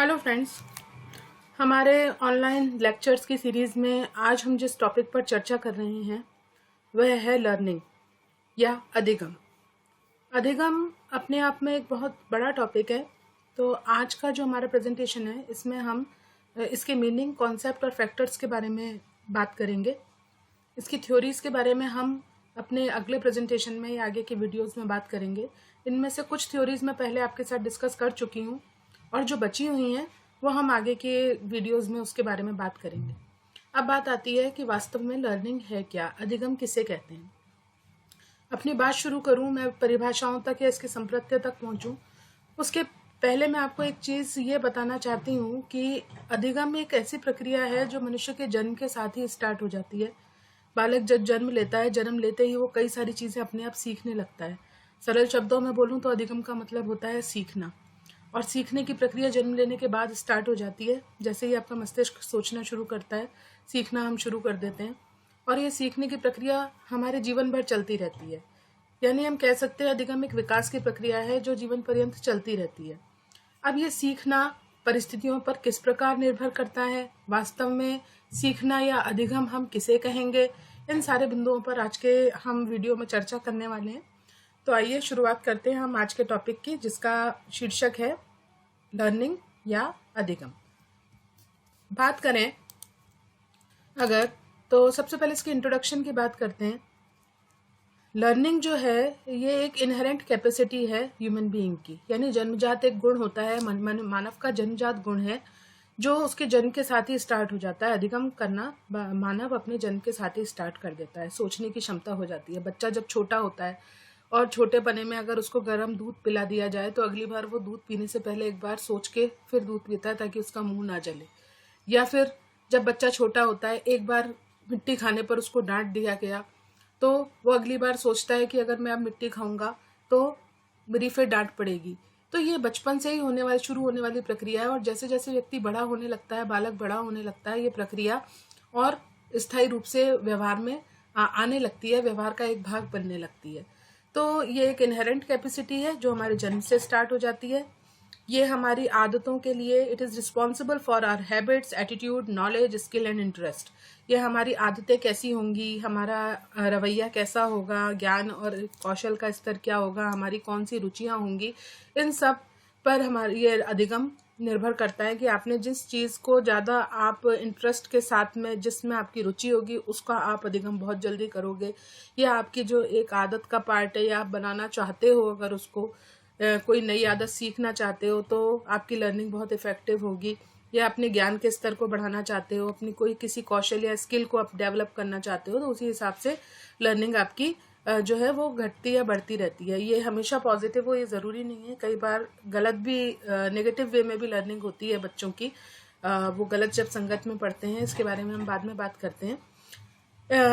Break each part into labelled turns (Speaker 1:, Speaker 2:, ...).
Speaker 1: Hello friends, हमारे online lectures की series में आज हम जिस टॉपिक पर चर्चा कर रहे हैं वह है लर्निंग या अधिगम। अधिगम अपने आप में एक बहुत बड़ा टॉपिक है। तो आज का जो हमारा प्रेजेंटेशन है इसमें हम इसके मीनिंग, कॉन्सेप्ट और फैक्टर्स के बारे में बात करेंगे। इसकी थ्योरीज़ के बारे में हम अपने अगले प्रेजेंटेशन में या आगे के वीडियोज़ में बात करेंगे। इनमें से कुछ थ्योरीज़ मैं पहले आपके साथ डिस्कस कर चुकी हूँ और जो बची हुई हैं वो हम आगे के वीडियोस में उसके बारे में बात करेंगे। अब बात आती है कि वास्तव में लर्निंग है क्या, अधिगम किसे कहते हैं। अपनी बात शुरू करूं, मैं परिभाषाओं तक या इसके संप्रत्य तक पहुंचूं उसके पहले मैं आपको एक चीज़ ये बताना चाहती हूँ कि अधिगम एक ऐसी प्रक्रिया है जो मनुष्य के जन्म के साथ ही स्टार्ट हो जाती है। बालक जब जन्म लेता है, जन्म लेते ही वो कई सारी चीज़ें अपने आप सीखने लगता है। सरल शब्दों में बोलूँ तो अधिगम का मतलब होता है सीखना, और सीखने की प्रक्रिया जन्म लेने के बाद स्टार्ट हो जाती है। जैसे ही आपका मस्तिष्क सोचना शुरू करता है, सीखना हम शुरू कर देते हैं, और ये सीखने की प्रक्रिया हमारे जीवन भर चलती रहती है। यानी हम कह सकते हैं अधिगम एक विकास की प्रक्रिया है जो जीवन पर्यंत चलती रहती है। अब ये सीखना परिस्थितियों पर किस प्रकार निर्भर करता है, वास्तव में सीखना या अधिगम हम किसे कहेंगे, इन सारे बिंदुओं पर आज के हम वीडियो में चर्चा करने वाले हैं। तो आइए शुरुआत करते हैं हम आज के टॉपिक की, जिसका शीर्षक है लर्निंग या अधिगम। बात करें अगर, तो सबसे पहले इसकी इंट्रोडक्शन की बात करते हैं। लर्निंग जो है ये एक इनहेरेंट कैपेसिटी है ह्यूमन बीइंग की, यानी जन्मजात एक गुण होता है, मानव का जन्मजात गुण है जो उसके जन्म के साथ ही स्टार्ट हो जाता है। अधिगम करना मानव अपने जन्म के साथ ही स्टार्ट कर देता है। सोचने की क्षमता हो जाती है। बच्चा जब छोटा होता है और छोटे पने में अगर उसको गर्म दूध पिला दिया जाए तो अगली बार वो दूध पीने से पहले एक बार सोच के फिर दूध पीता है ताकि उसका मुंह ना जले। या फिर जब बच्चा छोटा होता है, एक बार मिट्टी खाने पर उसको डांट दिया गया तो वो अगली बार सोचता है कि अगर मैं अब मिट्टी खाऊंगा तो मेरी फिर डांट पड़ेगी। तो ये बचपन से ही शुरू होने वाली प्रक्रिया है, और जैसे जैसे व्यक्ति बड़ा होने लगता है, बालक बड़ा होने लगता है, ये प्रक्रिया और स्थायी रूप से व्यवहार में आने लगती है, व्यवहार का एक भाग बनने लगती है। तो ये एक इनहेरेंट कैपेसिटी है जो हमारे जन्म से स्टार्ट हो जाती है। ये हमारी आदतों के लिए, it is responsible for our habits, attitude, knowledge, skill and interest. ये हमारी आदतें कैसी होंगी, हमारा रवैया कैसा होगा, ज्ञान और कौशल का स्तर क्या होगा, हमारी कौन सी रुचियाँ होंगी, इन सब पर हमारी ये अधिगम निर्भर करता है कि आपने जिस चीज़ को ज़्यादा आप इंटरेस्ट के साथ में, जिसमें आपकी रुचि होगी, उसका आप अधिगम बहुत जल्दी करोगे। या आपकी जो एक आदत का पार्ट है या आप बनाना चाहते हो, अगर उसको कोई नई आदत सीखना चाहते हो तो आपकी लर्निंग बहुत इफेक्टिव होगी। या अपने ज्ञान के स्तर को बढ़ाना चाहते हो, अपनी कोई किसी कौशल या स्किल को आप डेवलप करना चाहते हो, तो उसी हिसाब से लर्निंग आपकी जो है वो घटती या बढ़ती रहती है। ये हमेशा पॉजिटिव हो ये ज़रूरी नहीं है, कई बार गलत भी, नेगेटिव वे में भी लर्निंग होती है बच्चों की। वो गलत जब संगत में पढ़ते हैं, इसके बारे में हम बाद में बात करते हैं।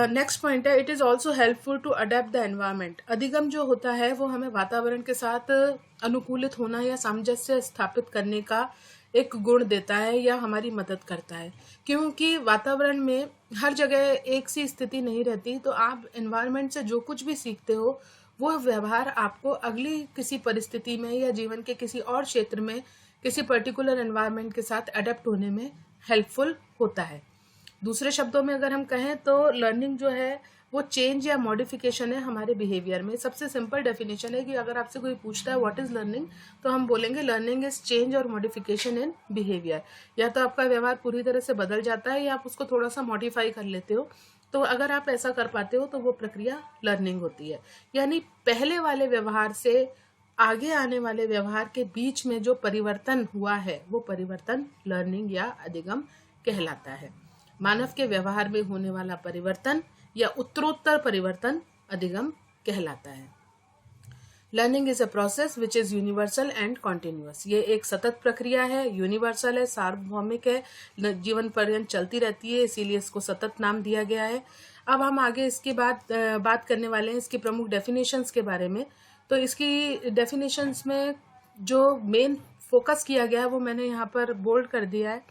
Speaker 1: नेक्स्ट पॉइंट है, it is also helpful to adapt the environment. अधिगम जो होता है वो हमें वातावरण के साथ अनुकूलित होना या सामंजस्य स्थापित करने का एक गुण देता है या हमारी मदद करता है, क्योंकि वातावरण में हर जगह एक सी स्थिति नहीं रहती। तो आप एनवायरनमेंट से जो कुछ भी सीखते हो वो व्यवहार आपको अगली किसी परिस्थिति में या जीवन के किसी और क्षेत्र में किसी पर्टिकुलर एनवायरनमेंट के साथ अडेप्ट होने में हेल्पफुल होता है। दूसरे शब्दों में अगर हम कहें तो लर्निंग जो है वो चेंज या मॉडिफिकेशन है हमारे बिहेवियर में। सबसे सिंपल डेफिनेशन है कि अगर आपसे कोई पूछता है व्हाट इज लर्निंग, तो हम बोलेंगे लर्निंग इज चेंज और मॉडिफिकेशन इन बिहेवियर। या तो आपका व्यवहार पूरी तरह से बदल जाता है या आप उसको थोड़ा सा मॉडिफाई कर लेते हो। तो अगर आप ऐसा कर पाते हो तो वो प्रक्रिया लर्निंग होती है। यानी पहले वाले व्यवहार से आगे आने वाले व्यवहार के बीच में जो परिवर्तन हुआ है वो परिवर्तन लर्निंग या अधिगम कहलाता है। मानव के व्यवहार में होने वाला परिवर्तन या उत्तरोत्तर परिवर्तन अधिगम कहलाता है। Learning is a process which is universal and continuous. ये एक सतत प्रक्रिया है, यूनिवर्सल है, सार्वभौमिक है, जीवन पर्यंत चलती रहती है, इसीलिए इसको सतत नाम दिया गया है। अब हम आगे इसके बाद बात करने वाले हैं इसकी प्रमुख डेफिनेशंस के बारे में। तो इसकी डेफिनेशंस में जो मेन फोकस किया गया है वो मैंने यहाँ पर बोल्ड कर दिया है,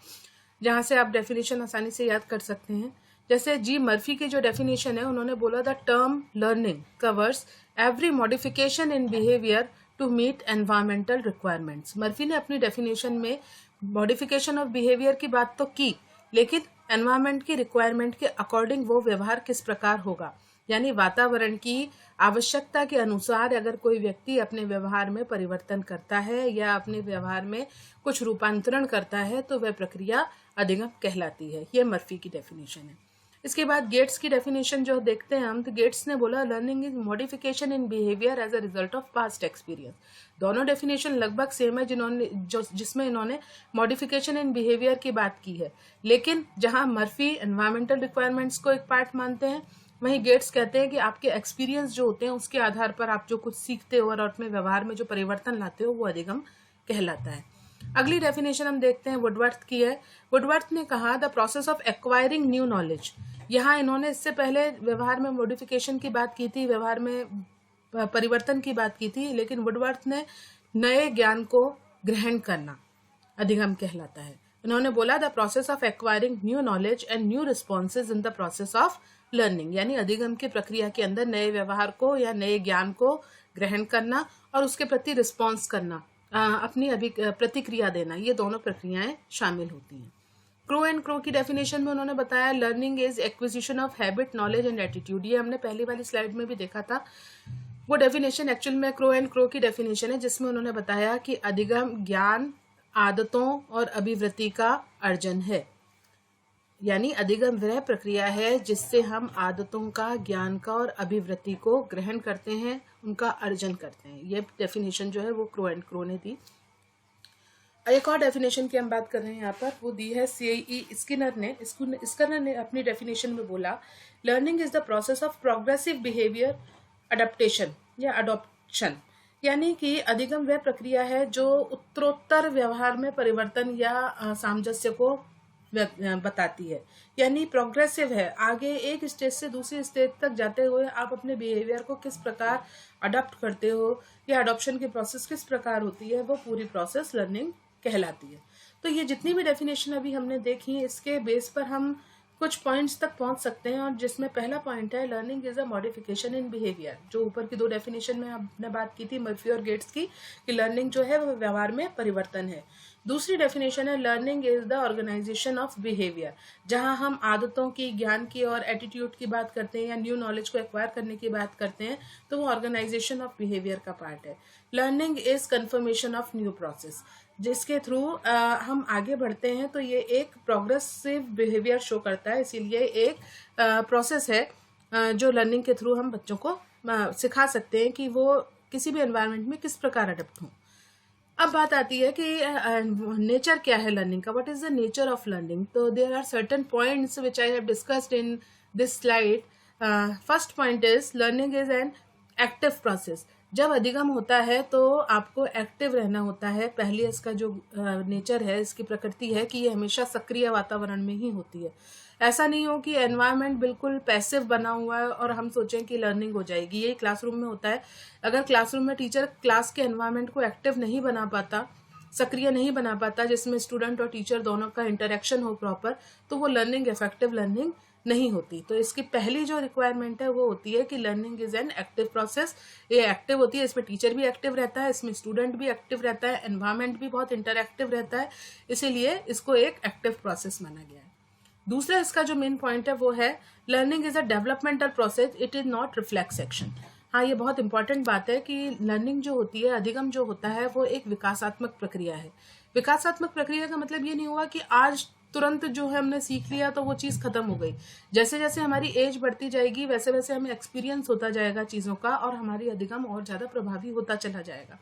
Speaker 1: जहाँ से आप डेफिनेशन आसानी से याद कर सकते हैं। जैसे जी मर्फी की जो डेफिनेशन है, उन्होंने बोला the term learning covers every modification in behaviour to meet environmental requirements. Murphy ने अपनी डेफिनेशन में मॉडिफिकेशन ऑफ बिहेवियर की बात तो की, लेकिन एनवायरमेंट की रिक्वायरमेंट के अकॉर्डिंग वो व्यवहार किस प्रकार होगा, यानी वातावरण की आवश्यकता के अनुसार अगर कोई व्यक्ति अपने व्यवहार में परिवर्तन करता है या अपने व्यवहार में कुछ रूपांतरण करता है तो वह प्रक्रिया अधिगम कहलाती है। यह मर्फी की डेफिनेशन है। इसके बाद गेट्स की डेफिनेशन जो देखते हैं हम, तो गेट्स ने बोला learning is modification in behaviour as a result of past experience. दोनों डेफिनेशन लगभग सेम है जिसमें इन्होंने मॉडिफिकेशन इन बिहेवियर की बात की है, लेकिन जहां मर्फी एनवायरमेंटल रिक्वायरमेंट्स को एक पार्ट मानते हैं, वहीं गेट्स कहते हैं कि आपके एक्सपीरियंस जो होते हैं उसके आधार पर आप जो कुछ सीखते हो और अपने व्यवहार में जो परिवर्तन लाते हो वो अधिगम कहलाता है। अगली डेफिनेशन हम देखते हैं वुडवर्थ की है। वुडवर्थ ने कहा the process of acquiring new knowledge. यहाँ इन्होंने इससे पहले व्यवहार में मॉडिफिकेशन की बात की थी, व्यवहार में परिवर्तन की बात की थी, लेकिन वुडवर्थ ने नए ज्ञान को ग्रहण करना अधिगम कहलाता है। उन्होंने बोला the process of acquiring new knowledge and new responses in the process of learning, यानी अधिगम की प्रक्रिया के अंदर नए व्यवहार को या नए ज्ञान को ग्रहण करना और उसके प्रति रिस्पॉन्स करना, अपनी प्रतिक्रिया देना, ये दोनों प्रक्रियाएं शामिल होती हैं। क्रो एंड क्रो की डेफिनेशन में उन्होंने बताया learning is acquisition of habit, knowledge and attitude. ये हमने पहली वाली स्लाइड में भी देखा था। वो डेफिनेशन एक्चुअल में क्रो एंड क्रो की डेफिनेशन है, जिसमें उन्होंने बताया कि अधिगम ज्ञान, आदतों और अभिवृत्ति का अर्जन है, यानी अधिगम वह प्रक्रिया है जिससे हम आदतों का, ज्ञान का और अभिवृत्ति को ग्रहण करते हैं, उनका अर्जन करते हैं। ये डेफिनेशन जो है वो क्रो एंड क्रो ने दी। एक और डेफिनेशन की हम बात कर रहे हैं यहाँ पर, वो दी है C.E. स्किनर ने अपनी डेफिनेशन में बोला learning is the process of progressive behaviour adaptation या अडॉप्शन, यानी कि अधिगम वह प्रक्रिया है जो उत्तरोत्तर व्यवहार में परिवर्तन या सामंजस्य को बताती है, यानी प्रोग्रेसिव है। आगे एक स्टेज से दूसरी स्टेज तक जाते हुए आप अपने बिहेवियर को किस प्रकार अडॉप्ट करते हो या अडॉप्शन की प्रोसेस किस प्रकार होती है, वो पूरी प्रोसेस लर्निंग कहलाती है। तो ये जितनी भी डेफिनेशन अभी हमने देखी, इसके बेस पर हम कुछ पॉइंट्स तक पहुंच सकते हैं, और जिसमें पहला पॉइंट है learning is a modification in behaviour. जो ऊपर की दो डेफिनेशन में हमने बात की थी मर्फी और गेट्स की, कि लर्निंग जो है वो व्यवहार में परिवर्तन है। दूसरी डेफिनेशन है learning is the organisation of behaviour, जहां हम आदतों की, ज्ञान की और एटीट्यूड की बात करते हैं या न्यू नॉलेज को एक्वायर करने की बात करते हैं, तो वो ऑर्गेनाइजेशन ऑफ बिहेवियर का पार्ट है। Learning is confirmation of new process, जिसके थ्रू हम आगे बढ़ते हैं, तो ये एक प्रोग्रेसिव बिहेवियर शो करता है। इसीलिए एक प्रोसेस है जो लर्निंग के थ्रू हम बच्चों को सिखा सकते हैं कि वो किसी भी एनवायरनमेंट में किस प्रकार अडेप्ट हों। अब बात आती है कि नेचर क्या है लर्निंग का, what is the nature of learning. तो there are certain points which I have discussed in this slide. First point is learning is an active process. जब अधिगम होता है तो आपको एक्टिव रहना होता है। पहले इसका जो नेचर है, इसकी प्रकृति है कि ये हमेशा सक्रिय वातावरण में ही होती है। ऐसा नहीं हो कि एनवायरनमेंट बिल्कुल पैसिव बना हुआ है और हम सोचें कि लर्निंग हो जाएगी। ये क्लासरूम में होता है। अगर क्लासरूम में टीचर क्लास के एनवायरनमेंट को एक्टिव नहीं बना पाता, सक्रिय नहीं बना पाता, जिसमें स्टूडेंट और टीचर दोनों का इंटरेक्शन हो प्रॉपर, तो वो लर्निंग इफेक्टिव लर्निंग नहीं होती। तो इसकी पहली जो रिक्वायरमेंट है वो होती है कि learning is an active process. ये एक्टिव होती है, इसमें टीचर भी एक्टिव रहता है, इसमें स्टूडेंट भी एक्टिव रहता है, एनवायरनमेंट भी बहुत इंटरएक्टिव रहता है, इसीलिए इसको एक एक्टिव प्रोसेस माना गया है। दूसरा इसका जो मेन पॉइंट है वो है learning is a developmental process, it is not reflex action. हाँ, ये बहुत इंपॉर्टेंट बात है कि लर्निंग जो होती है, अधिगम जो होता है, वो एक विकासात्मक प्रक्रिया है। विकासात्मक प्रक्रिया का मतलब ये नहीं हुआ कि आज तुरंत जो है हमने सीख लिया तो वो चीज़ खत्म हो गई। जैसे जैसे हमारी एज बढ़ती जाएगी वैसे वैसे हमें एक्सपीरियंस होता जाएगा चीज़ों का, और हमारी अधिगम और ज़्यादा प्रभावी होता चला जाएगा।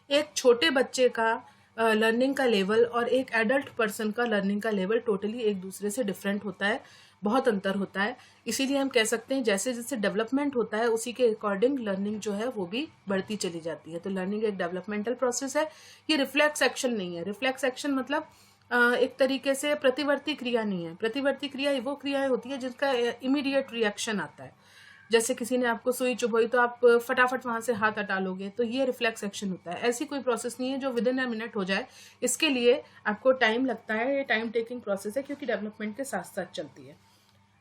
Speaker 1: एक छोटे बच्चे का लर्निंग का लेवल और एक एडल्ट पर्सन का लर्निंग का लेवल टोटली एक दूसरे से डिफरेंट होता है, बहुत अंतर होता है। इसीलिए हम कह सकते हैं जैसे जैसे डेवलपमेंट होता है उसी के अकॉर्डिंग लर्निंग जो है वो भी बढ़ती चली जाती है। तो लर्निंग एक डेवलपमेंटल प्रोसेस है, ये रिफ्लेक्स एक्शन नहीं है। रिफ्लेक्स एक्शन मतलब एक तरीके से प्रतिवर्ती क्रिया नहीं है। प्रतिवर्ती क्रिया वो क्रियाएं होती है जिनका इमीडिएट रिएक्शन आता है। जैसे किसी ने आपको सुई चुभोई तो आप फटाफट वहां से हाथ हटा लोगे, तो ये रिफ्लेक्स एक्शन होता है। ऐसी कोई प्रोसेस नहीं है जो विद इन अ मिनट हो जाए। इसके लिए आपको टाइम लगता है, ये टाइम टेकिंग प्रोसेस है क्योंकि डेवलपमेंट के साथ साथ चलती है।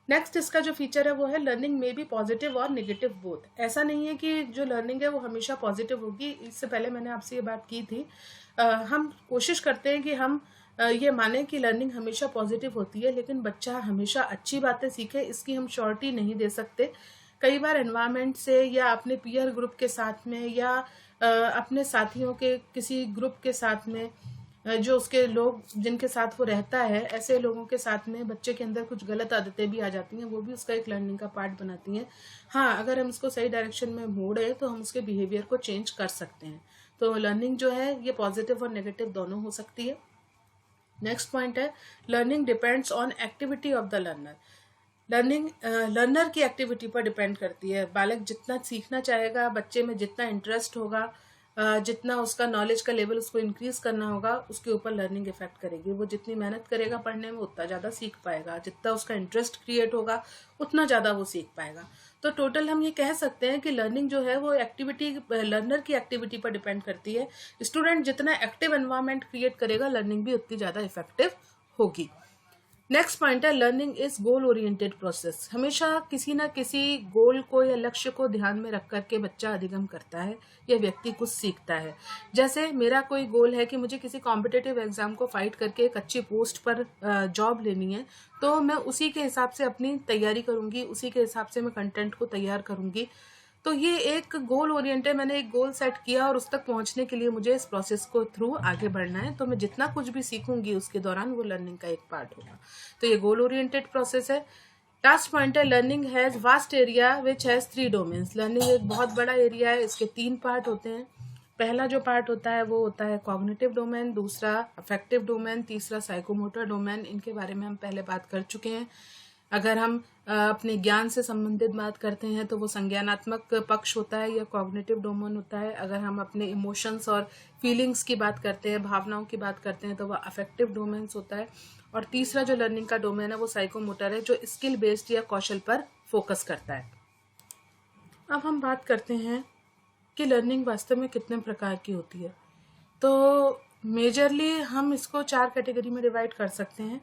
Speaker 1: नेक्स्ट इसका जो फीचर है वो है लर्निंग में बी पॉजिटिव और नेगेटिव बोथ। ऐसा नहीं है कि जो लर्निंग है वो हमेशा पॉजिटिव होगी। इससे पहले मैंने आपसे ये बात की थी। हम कोशिश करते हैं कि हम ये माने कि लर्निंग हमेशा पॉजिटिव होती है, लेकिन बच्चा हमेशा अच्छी बातें सीखे इसकी हम श्योरिटी नहीं दे सकते। कई बार एनवायरनमेंट से या अपने पीयर ग्रुप के साथ में या अपने साथियों के किसी ग्रुप के साथ में, जो उसके लोग जिनके साथ वो रहता है, ऐसे लोगों के साथ में बच्चे के अंदर कुछ गलत आदतें भी आ जाती हैं, वो भी उसका एक लर्निंग का पार्ट बनाती हैं। हाँ, अगर हम उसको सही डायरेक्शन में मोड़े तो हम उसके बिहेवियर को चेंज कर सकते हैं। तो लर्निंग जो है ये पॉजिटिव और नेगेटिव दोनों हो सकती है। नेक्स्ट पॉइंट है learning depends on activity of the learner. Learning learner की एक्टिविटी पर डिपेंड करती है। बालक जितना सीखना चाहेगा, बच्चे में जितना इंटरेस्ट होगा, जितना उसका नॉलेज का लेवल उसको इंक्रीज करना होगा, उसके ऊपर लर्निंग इफेक्ट करेगी। वो जितनी मेहनत करेगा पढ़ने में उतना ज़्यादा सीख पाएगा, जितना उसका इंटरेस्ट क्रिएट होगा उतना ज़्यादा वो सीख पाएगा। तो टोटल हम ये कह सकते हैं कि लर्निंग जो है वो एक्टिविटी, लर्नर की एक्टिविटी पर डिपेंड करती है। स्टूडेंट जितना एक्टिव एनवायरनमेंट क्रिएट करेगा, लर्निंग भी उतनी ज़्यादा इफेक्टिव होगी। नेक्स्ट पॉइंट है learning is goal oriented process. हमेशा किसी ना किसी गोल को या लक्ष्य को ध्यान में रख करके बच्चा अधिगम करता है या व्यक्ति कुछ सीखता है। जैसे मेरा कोई गोल है कि मुझे किसी कॉम्पिटिटिव एग्जाम को फाइट करके एक अच्छी पोस्ट पर जॉब लेनी है, तो मैं उसी के हिसाब से अपनी तैयारी करूंगी, उसी के हिसाब से मैं कंटेंट को तैयार करूंगी। तो ये एक गोल ओरिएंटेड, मैंने एक गोल सेट किया और उस तक पहुंचने के लिए मुझे इस प्रोसेस को थ्रू आगे बढ़ना है। तो मैं जितना कुछ भी सीखूंगी उसके दौरान वो लर्निंग का एक पार्ट होगा। तो ये गोल ओरिएंटेड प्रोसेस है। लास्ट पॉइंट है learning has vast area which has 3 domains. Learning एक बहुत बड़ा एरिया है, इसके 3 पार्ट होते हैं। पहला जो पार्ट होता है वो होता है कॉग्निटिव डोमेन, दूसरा अफेक्टिव डोमेन, तीसरा साइकोमोटर डोमेन। इनके बारे में हम पहले बात कर चुके हैं। अगर हम अपने ज्ञान से संबंधित बात करते हैं तो वो संज्ञानात्मक पक्ष होता है या कॉग्निटिव डोमेन होता है। अगर हम अपने इमोशंस और फीलिंग्स की बात करते हैं, भावनाओं की बात करते हैं, तो वह अफेक्टिव डोमेन्स होता है। और तीसरा जो लर्निंग का डोमेन है वो साइकोमोटर है, जो स्किल बेस्ड या कौशल पर फोकस करता है। अब हम बात करते हैं कि लर्निंग वास्तव में कितने प्रकार की होती है। तो मेजरली हम इसको 4 कैटेगरी में डिवाइड कर सकते हैं: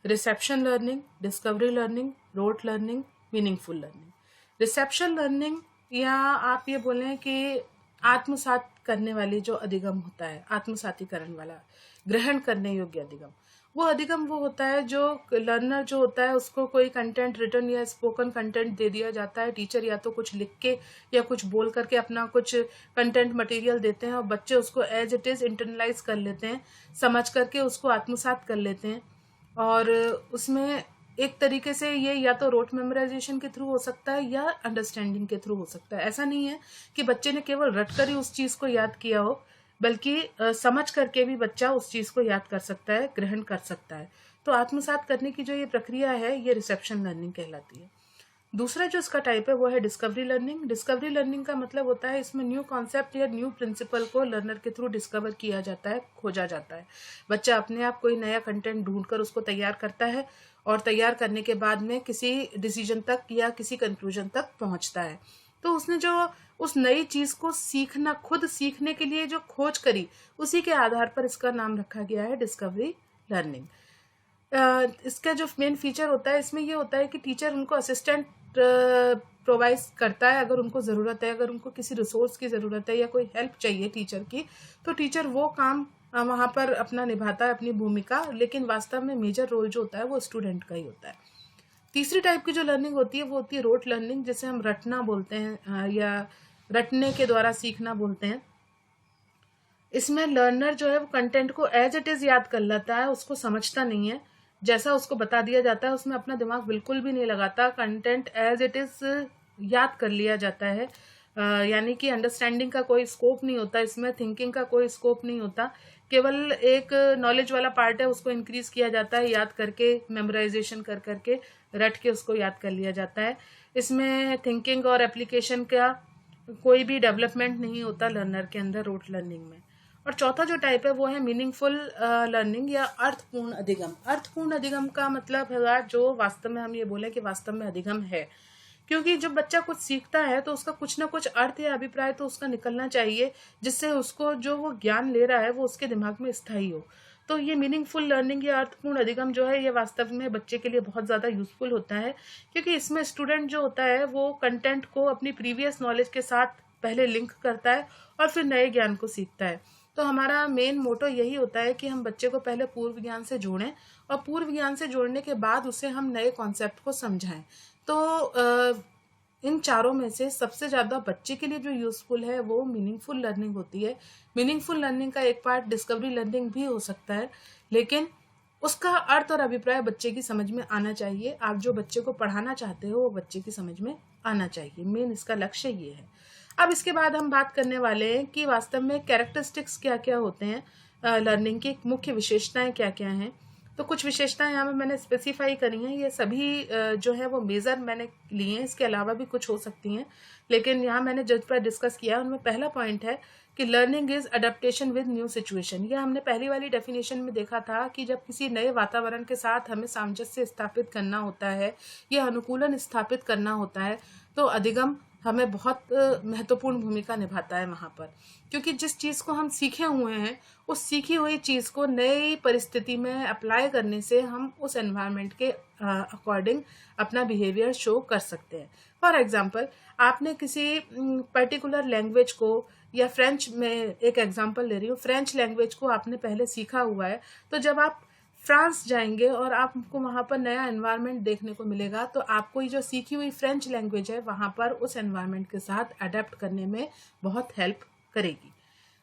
Speaker 1: reception learning, discovery learning, rote learning, meaningful learning. Reception learning, या आप ये बोलें कि आत्मसात करने वाली जो अधिगम होता है, आत्मसातीकरण वाला, ग्रहण करने योग्य अधिगम, वो अधिगम वो होता है जो लर्नर जो होता है उसको कोई कंटेंट रिटन या स्पोकन कंटेंट दे दिया जाता है। टीचर या तो कुछ लिख के या कुछ बोल करके अपना कुछ कंटेंट मटेरियल देते हैं और बच्चे उसको एज इट इज इंटरनलाइज कर लेते हैं, समझ करके उसको आत्मसात कर लेते हैं। और उसमें एक तरीके से ये या तो रोट मेमोराइजेशन के थ्रू हो सकता है या अंडरस्टैंडिंग के थ्रू हो सकता है। ऐसा नहीं है कि बच्चे ने केवल रट कर ही उस चीज को याद किया हो, बल्कि समझ करके भी बच्चा उस चीज को याद कर सकता है, ग्रहण कर सकता है। तो आत्मसात करने की जो ये प्रक्रिया है ये रिसेप्शन लर्निंग कहलाती है। दूसरा जो इसका टाइप है वो है डिस्कवरी लर्निंग। डिस्कवरी लर्निंग का मतलब होता है इसमें न्यू कॉन्सेप्ट या न्यू प्रिंसिपल को लर्नर के थ्रू डिस्कवर किया जाता है, खोजा जाता है। बच्चा अपने आप कोई नया कंटेंट ढूंढकर उसको तैयार करता है और तैयार करने के बाद में किसी डिसीजन तक या किसी कंक्लूजन तक पहुंचता है। तो उसने जो उस नई चीज को सीखना, खुद सीखने के लिए जो खोज करी, उसी के आधार पर इसका नाम रखा गया है डिस्कवरी लर्निंग। इसका जो मेन फीचर होता है इसमें ये होता है कि टीचर उनको असिस्टेंट प्रोवाइड करता है अगर उनको ज़रूरत है। अगर उनको किसी रिसोर्स की ज़रूरत है या कोई हेल्प चाहिए टीचर की, तो टीचर वो काम वहाँ पर अपना निभाता है, अपनी भूमिका। लेकिन वास्तव में मेजर रोल जो होता है वो स्टूडेंट का ही होता है। तीसरी टाइप की जो लर्निंग होती है वो होती है रोट लर्निंग, जिसे हम रटना बोलते हैं या रटने के द्वारा सीखना बोलते हैं। इसमें लर्नर जो है वो कंटेंट को एज इट इज याद कर लेता है, उसको समझता नहीं है। जैसा उसको बता दिया जाता है उसमें अपना दिमाग बिल्कुल भी नहीं लगाता, कंटेंट एज इट इज याद कर लिया जाता है। यानी कि अंडरस्टैंडिंग का कोई स्कोप नहीं होता इसमें, थिंकिंग का कोई स्कोप नहीं होता। केवल एक नॉलेज वाला पार्ट है, उसको इंक्रीज किया जाता है याद करके, मेमोराइजेशन कर करके, रट के उसको याद कर लिया जाता है। इसमें थिंकिंग और एप्लीकेशन का कोई भी डेवलपमेंट नहीं होता लर्नर के अंदर रोट लर्निंग में। और चौथा जो टाइप है वो है मीनिंगफुल लर्निंग या अर्थपूर्ण अधिगम। अर्थपूर्ण अधिगम का मतलब है जो वास्तव में हम ये बोले कि वास्तव में अधिगम है, क्योंकि जब बच्चा कुछ सीखता है तो उसका कुछ ना कुछ अर्थ या अभिप्राय तो उसका निकलना चाहिए, जिससे उसको जो वो ज्ञान ले रहा है वो उसके दिमाग में स्थायी हो। तो ये मीनिंगफुल लर्निंग या अर्थपूर्ण अधिगम जो है ये वास्तव में बच्चे के लिए बहुत ज़्यादा यूजफुल होता है, क्योंकि इसमें स्टूडेंट जो होता है वो कंटेंट को अपनी प्रीवियस नॉलेज के साथ पहले लिंक करता है और फिर नए ज्ञान को सीखता है। तो हमारा मेन मोटो यही होता है कि हम बच्चे को पहले पूर्व ज्ञान से जोड़ें और पूर्व ज्ञान से जोड़ने के बाद उसे हम नए कॉन्सेप्ट को समझाएं। तो इन चारों में से सबसे ज़्यादा बच्चे के लिए जो यूजफुल है वो मीनिंगफुल लर्निंग होती है। मीनिंगफुल लर्निंग का एक पार्ट डिस्कवरी लर्निंग भी हो सकता है, लेकिन उसका अर्थ और अभिप्राय बच्चे की समझ में आना चाहिए। आप जो बच्चे को पढ़ाना चाहते हो वो बच्चे की समझ में आना चाहिए। मेन इसका लक्ष्य ये है। अब इसके बाद हम बात करने वाले हैं कि वास्तव में कैरेक्टरिस्टिक्स क्या क्या होते हैं, लर्निंग की मुख्य विशेषताएं क्या क्या हैं। तो कुछ विशेषताएं यहाँ पे मैंने स्पेसिफाई करी हैं। ये सभी जो है वो मेजर मैंने लिए हैं, इसके अलावा भी कुछ हो सकती हैं, लेकिन यहाँ मैंने जिस पर डिस्कस किया उनमें पहला पॉइंट है कि learning is adaptation with new situation. यह हमने पहली वाली डेफिनेशन में देखा था कि जब किसी नए वातावरण के साथ हमें सामंजस्य स्थापित करना होता है या अनुकूलन स्थापित करना होता है, तो अधिगम हमें बहुत महत्वपूर्ण भूमिका निभाता है वहाँ पर, क्योंकि जिस चीज़ को हम सीखे हुए हैं उस सीखी हुई चीज़ को नई परिस्थिति में अप्लाई करने से हम उस एनवायरनमेंट के अकॉर्डिंग अपना बिहेवियर शो कर सकते हैं। फॉर एग्जांपल, आपने किसी पर्टिकुलर लैंग्वेज को, या फ्रेंच में एक एग्जांपल ले रही हूँ, फ्रेंच लैंग्वेज को आपने पहले सीखा हुआ है, तो जब आप फ्रांस जाएंगे और आपको वहाँ पर नया एनवायरनमेंट देखने को मिलेगा, तो आपको ये जो सीखी हुई फ्रेंच लैंग्वेज है वहाँ पर उस एनवायरनमेंट के साथ अडेप्ट करने में बहुत हेल्प करेगी।